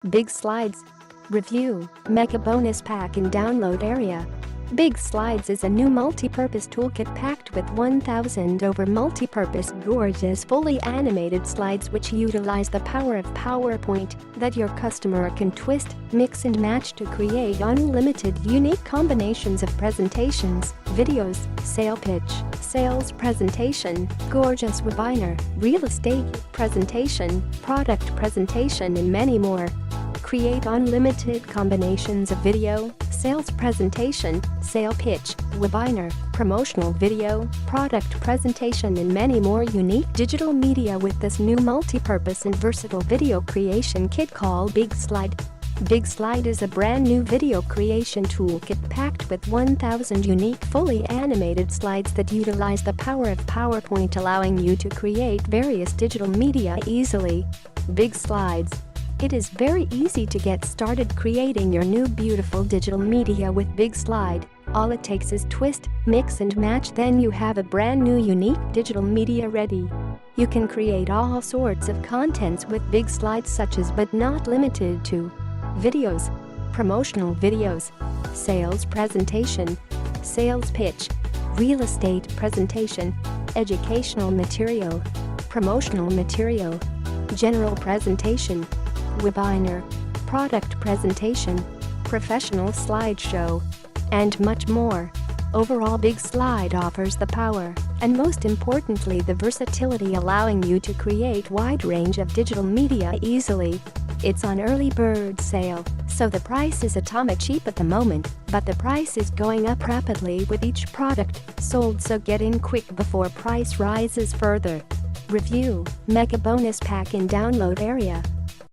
Big Slides. Review, Mega Bonus Pack in Download Area. Big Slides is a new multi-purpose toolkit packed with 1,000 over multi-purpose gorgeous fully animated slides which utilize the power of PowerPoint that your customer can twist, mix and match to create unlimited unique combinations of presentations, videos, sale pitch, sales presentation, gorgeous webinar, real estate presentation, product presentation and many more. Create unlimited combinations of video, sales presentation, sale pitch, webinar, promotional video, product presentation and many more unique digital media with this new multi-purpose and versatile video creation kit called Big Slide. Big Slide is a brand new video creation toolkit packed with 1,000 unique fully animated slides that utilize the power of PowerPoint, allowing you to create various digital media easily. Big Slides. It is very easy to get started creating your new beautiful digital media with Big Slide. All it takes is twist, mix and match, then you have a brand new unique digital media ready. You can create all sorts of contents with Big Slides such as but not limited to videos, promotional videos, sales presentation, sales pitch, real estate presentation, educational material, promotional material, general presentation, webinar, product presentation, professional slideshow, and much more. Overall, Big Slide offers the power and most importantly the versatility, allowing you to create wide range of digital media easily. It's on early bird sale, so the price is atomic cheap at the moment, but the price is going up rapidly with each product sold, so get in quick before price rises further. Review, Mega Bonus Pack in Download Area.